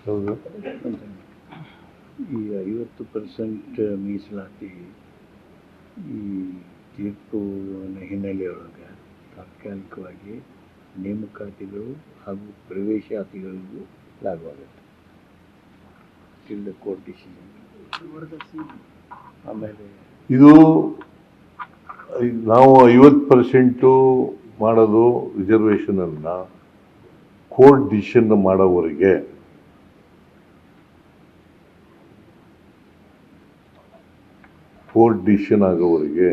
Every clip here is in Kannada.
ಹೌದು. ಈ 50% ಮೀಸಲಾತಿ ಈ ತೀರ್ಪು ಹಿನ್ನೆಲೆಯೊಳಗೆ ತಾತ್ಕಾಲಿಕವಾಗಿ ನೇಮಕಾತಿಗಳು ಹಾಗೂ ಪ್ರವೇಶಾತಿಗಳಿಗೂ ಲಾಗವಾಗುತ್ತೆ ಟಿಲ್ ದ ಕೋರ್ಟ್ ಡಿಸಿಷನ್. ಆಮೇಲೆ ಇದು ನಾವು 50% ಮಾಡೋದು ರಿಸರ್ವೇಷನನ್ನು ಕೋರ್ಟ್ ಡಿಸಿಷನ್ ಮಾಡೋವರೆಗೆ ಕೋರ್ಟ್ ಡಿಸಿಷನ್ ಆಗೋವರೆಗೆ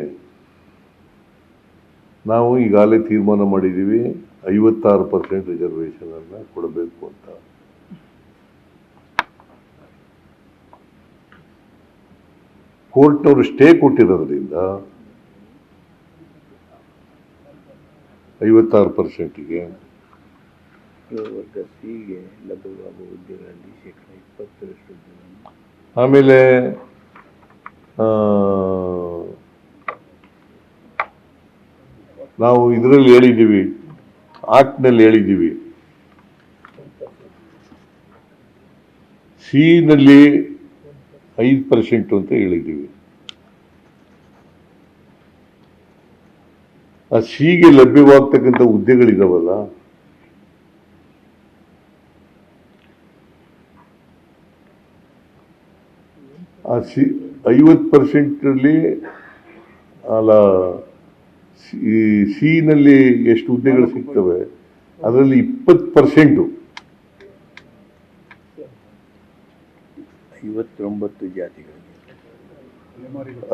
ನಾವು ಈಗಾಗಲೇ ತೀರ್ಮಾನ ಮಾಡಿದ್ದೀವಿ 56% ರಿಸರ್ವೇಷನನ್ನು ಕೊಡಬೇಕು ಅಂತ. ಕೋರ್ಟ್ನವರು ಸ್ಟೇ ಕೊಟ್ಟಿರೋದ್ರಿಂದ 56%ಗೆ ವರ್ಗ ಸಿಗೆ ಲಭ್ಯವಾಗುವ ಹುದ್ದೆಗಳಲ್ಲಿ 20% ಆಮೇಲೆ ನಾವು ಇದರಲ್ಲಿ ಹೇಳಿದ್ದೀವಿ, ಆಕ್ಟ್ನಲ್ಲಿ ಹೇಳಿದ್ದೀವಿ, ಸಿನಲ್ಲಿ 5% ಅಂತ ಹೇಳಿದ್ದೀವಿ. ಆ ಸಿಗೆ ಲಭ್ಯವಾಗ್ತಕ್ಕಂಥ ಹುದ್ದೆಗಳಿದಾವಲ್ಲ, ಆ 50% ಅಲ್ಲ, ಸಿನಲ್ಲಿ ಎಷ್ಟು ಹುದ್ದೆಗಳು ಸಿಗ್ತವೆ ಅದರಲ್ಲಿ 20% 59 ಜಾತಿಗಳಿಗೆ,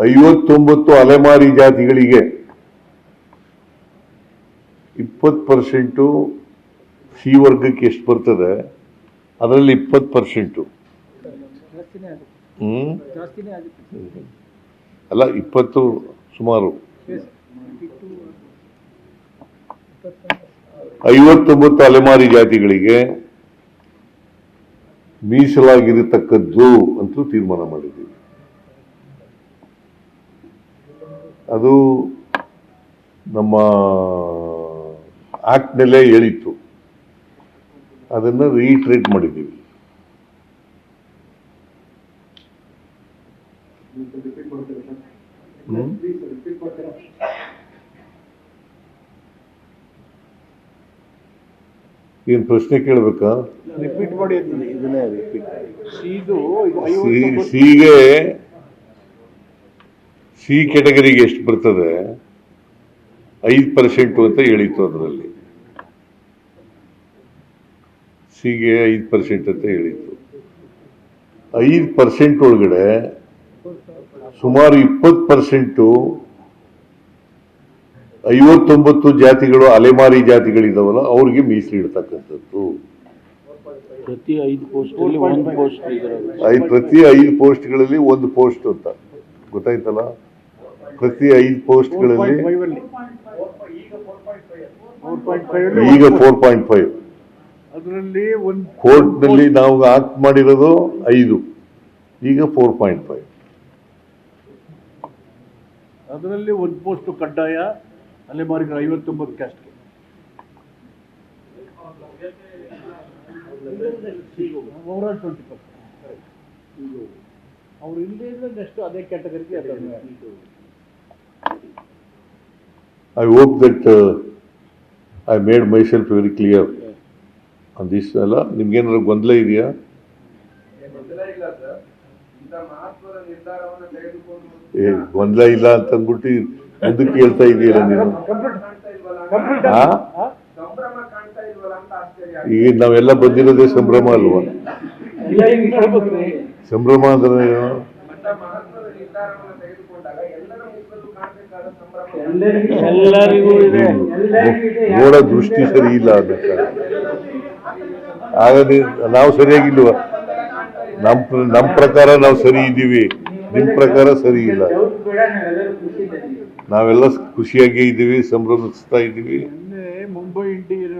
59 ಅಲೆಮಾರಿ ಜಾತಿಗಳಿಗೆ 20% ಸಿ ವರ್ಗಕ್ಕೆ ಎಷ್ಟು ಬರ್ತದೆ ಅದರಲ್ಲಿ 20%. ಅಲ್ಲ 20 ಸುಮಾರು 59 ಅಲೆಮಾರಿ ಜಾತಿಗಳಿಗೆ ಮೀಸಲಾಗಿರತಕ್ಕದ್ದು ಅಂತೂ ತೀರ್ಮಾನ ಮಾಡಿದ್ದೀವಿ. ಅದು ನಮ್ಮ ಆಕ್ಟ್ನಲ್ಲೇ ಹೇಳಿತ್ತು, ಅದನ್ನು ರೀಟ್ರೇಟ್ ಮಾಡಿದ್ದೀವಿ. ಏನ್ ಪ್ರಶ್ನೆ ಕೇಳಬೇಕಾ? ರಿಪೀಟ್ ಮಾಡಿ. ಇದನ್ನೇ ರಿಪೀಟ್ ಸಿಗೆ ಸಿ ಕ್ಯಾಟಗರಿಗೆ ಎಷ್ಟು ಬರ್ತದೆ 5% ಅಂತ ಹೇಳಿತ್ತು. ಅದರಲ್ಲಿ ಸಿಗೆ 5% ಅಂತ ಹೇಳಿತ್ತು. 5% ಒಳಗಡೆ ಸುಮಾರು 20% 59 ಜಾತಿಗಳು ಅಲೆಮಾರಿ ಜಾತಿಗಳಿದಾವಲ್ಲ ಅವ್ರಿಗೆ ಮೀಸಲಿಡ್ತಕ್ಕಂಥದ್ದು. ಪ್ರತಿ 5 ಪೋಸ್ಟ್ಗಳಲ್ಲಿ 1 ಪೋಸ್ಟ್, ಪ್ರತಿ 5 ಪೋಸ್ಟ್ಗಳಲ್ಲಿ 1 ಪೋಸ್ಟ್ ಅಂತ ಗೊತ್ತಾಯ್ತಲ್ಲ. ಪ್ರತಿ 5 ಪೋಸ್ಟ್ಗಳಲ್ಲಿ ಈಗ 4.5 ಅದರಲ್ಲಿ ಕೋರ್ಟ್ನಲ್ಲಿ ನಾವು ಆಕ್ಟ್ ಮಾಡಿರೋದು 5, ಈಗ 4.5. ಅದರಲ್ಲಿ 1 ಪೋಸ್ಟ್ ಕಡ್ಡಾಯ ಅಲೆಮಾರಿಗಳ 59 ಕ್ಯಾಸ್ಟ್ಗೆ. ಓವರಾಲ್ 20%. ಅವ್ರು ಇಲ್ಲದೆ ಇದ್ರೆ ನೆಕ್ಸ್ಟ್ ಅದೇ ಕ್ಯಾಟಗರಿಗೆ. I hope that I made myself very clear on this. ಅಲ್ಲ, ನಿಮ್ಗೇನಾದ್ರು ಗೊಂದಲ ಇದೆಯಾ? ಗೊಂದಲ ಇಲ್ಲ ಅಂತ ಅಂದ್ಬಿಟ್ಟು ಮುಂದಕ್ಕೆ ಹೇಳ್ತಾ ಇದೆಯಲ್ಲ ನೀನು. ಈಗ ನಾವೆಲ್ಲ ಬಂದಿರೋದೇ ಸಂಭ್ರಮ ಅಲ್ವಾ? ಸಂಭ್ರಮ ಅಂದ್ರೆ ನೋಡೋ ದೃಷ್ಟಿ ಸರಿ ಇಲ್ಲ ಅದಕ್ಕೆ. ಆಗ ನಾವು ಸರಿಯಾಗಿಲ್ವ? ನಮ್ಮ ಪ್ರಕಾರ ನಾವು ಸರಿ ಇದ್ದೀವಿ, ನಿಮ್ ಪ್ರಕಾರ ಸರಿ ಇಲ್ಲ. ನಾವೆಲ್ಲ ಖುಷಿಯಾಗಿ ಇದ್ದೀವಿ, ಸಂಭ್ರಮಿಸ್ತಾ ಇದ್ದೀವಿ. ಮುಂಬೈ ಇಂಡಿಯನ್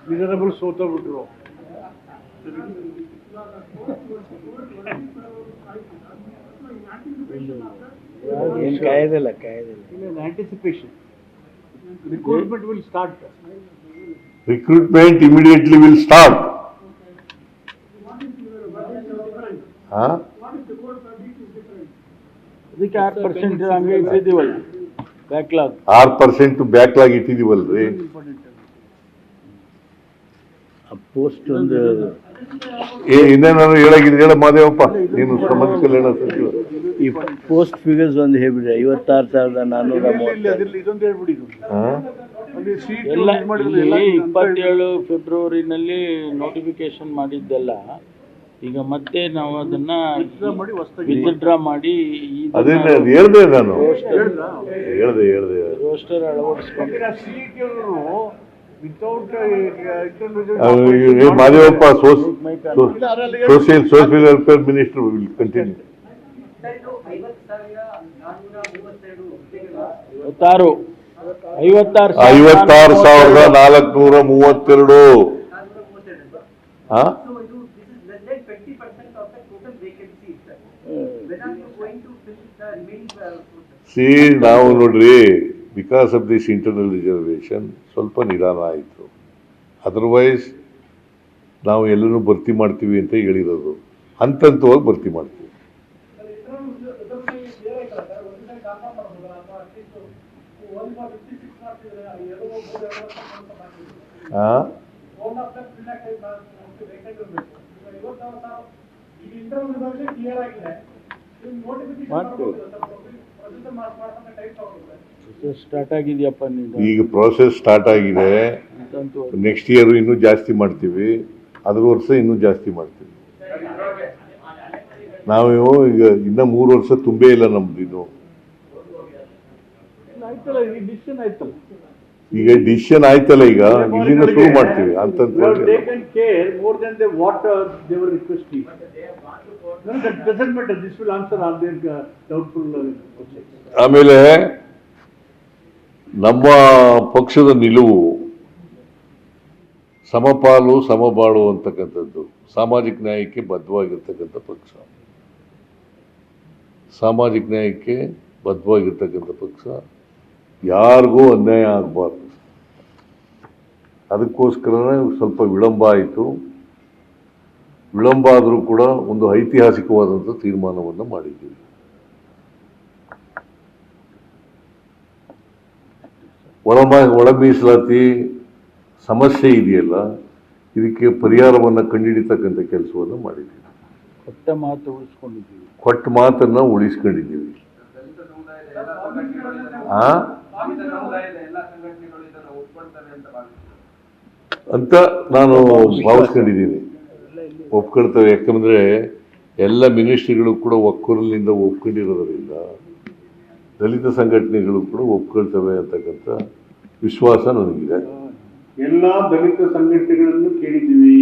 ಮಿಸರಬಲ್ ಸೋತೋಗ್ಬಿಟ್ರು. ಏನು ಕಾಯ್ದಿಲ್ಲ anticipation Recruitment will start. Recruitment immediately will start. Huh? ಅದಕ್ಕೆ 6% ಹಂಗೆ ಇಟ್ಟಿದ್ದೀವಲ್ಲ ಬ್ಯಾಕ್ಲಾಗ್. 6% ಬ್ಯಾಕ್ಲಾಗ್ ಇಟ್ಟಿದೀವಲ್ರಿ. ಪೋಸ್ಟ್ ಒಂದು ಇನ್ನೇನಾದ್ರು ಹೇಳ ಮಾದೇವಪ್ಪ, ನೀನು ಸಮಾಜ ಕಲ್ಯಾಣ ಸಚಿವ. ಈ ಪೋಸ್ಟ್ ಫಿಗರ್ಸ್ ಒಂದು ಹೇಳ್ಬಿಡಿ. 56,430. ಇದೊಂದು ಹೇಳ್ಬಿಡಿ. ಎಲ್ಲ ಇಲ್ಲಿ 27 ಫೆಬ್ರವರಿನಲ್ಲಿ ನೋಟಿಫಿಕೇಶನ್ ಮಾಡಿದ್ದೆಲ್ಲ ಈಗ ಮತ್ತೆ ನಾವು ಅದನ್ನ ವಿತ್ಡ್ರಾ ಮಾಡಿ ಅದನ್ನ ಹೇಳ್ದೆ ನಾನು ಹೇಳ್ದೆ ರೋಸ್ಟರ್ ಅಳವಡಿಸ್ಕೊಂಡು Madevappa social welfare minister will continue. 56,432. ನಾವು ನೋಡ್ರಿ, because of this internal reservation ಸ್ವಲ್ಪ ನಿಧಾನ ಆಯಿತು. ಅದರ್ವೈಸ್ ನಾವು ಎಲ್ಲರೂ ಭರ್ತಿ ಮಾಡ್ತೀವಿ ಅಂತ ಹೇಳಿರೋದು, ಹಂತವಾಗಿ ಭರ್ತಿ ಮಾಡ್ತೀವಿ. ಸ್ಟಾರ್ಟ್ ಆಗಿದೆಯಪ್ಪ. ಈಗ ಪ್ರೋಸೆಸ್ ಸ್ಟಾರ್ಟ್ ಆಗಿದೆ. ನೆಕ್ಸ್ಟ್ ಇಯರ್ ಇನ್ನೂ ಜಾಸ್ತಿ ಮಾಡ್ತೀವಿ, ಅದ್ರ ವರ್ಷ ಇನ್ನೂ ಜಾಸ್ತಿ ಮಾಡ್ತೀವಿ. ನಾವು ಈಗ ಇನ್ನ 3 ವರ್ಷ ತುಂಬೇ ಇಲ್ಲ ನಮ್ದು. ಇನ್ನು ಈಗ ಡಿಸಿಷನ್ ಆಯ್ತಲ್ಲ, ಈಗ ಇಲ್ಲಿಂದ ಶುರು ಮಾಡ್ತೀವಿ ಅಂತ. ಆಮೇಲೆ ನಮ್ಮ ಪಕ್ಷದ ನಿಲುವು ಸಮಪಾಲು ಸಮಬಾಳು ಅಂತಕ್ಕಂಥದ್ದು. ಸಾಮಾಜಿಕ ನ್ಯಾಯಕ್ಕೆ ಬದ್ಧವಾಗಿರ್ತಕ್ಕಂಥ ಪಕ್ಷ, ಸಾಮಾಜಿಕ ನ್ಯಾಯಕ್ಕೆ ಬದ್ಧವಾಗಿರ್ತಕ್ಕಂಥ ಪಕ್ಷ. ಯಾರಿಗೂ ಅನ್ಯಾಯ ಆಗಬಾರ್ದು. ಅದಕ್ಕೋಸ್ಕರನೇ ಸ್ವಲ್ಪ ವಿಳಂಬ ಆಯಿತು. ವಿಳಂಬ ಆದರೂ ಕೂಡ ಒಂದು ಐತಿಹಾಸಿಕವಾದಂಥ ತೀರ್ಮಾನವನ್ನು ಮಾಡಿದ್ದೀವಿ. ಒಳ ಮೀಸಲಾತಿ ಸಮಸ್ಯೆ ಇದೆಯಲ್ಲ, ಇದಕ್ಕೆ ಪರಿಹಾರವನ್ನು ಕಂಡುಹಿಡಿತಕ್ಕಂಥ ಕೆಲಸವನ್ನು ಮಾಡಿದ್ದೀವಿ. ಕೊಟ್ಟ ಮಾತನ್ನು ಉಳಿಸ್ಕೊಂಡಿದ್ದೀವಿ ಅಂತ ನಾನು ಭಾವಿಸ್ಕೊಂಡಿದ್ದೀನಿ. ಒಪ್ಕೊಳ್ತೇವೆ. ಯಾಕಂದ್ರೆ ಎಲ್ಲ ಮಿನಿಸ್ಟ್ರಿಗಳು ಕೂಡ ಒಕ್ಕೂರಲಿಂದ ಒಪ್ಕೊಂಡಿರೋದ್ರಿಂದ ದಲಿತ ಸಂಘಟನೆಗಳು ಕೂಡ ಒಪ್ಕೊಳ್ತವೆ ಅಂತಕ್ಕಂಥ ವಿಶ್ವಾಸ ನನಗಿದೆ. ಎಲ್ಲ ದಲಿತ ಸಂಘಟನೆಗಳನ್ನು ಕೇಳಿದ್ದೀವಿ.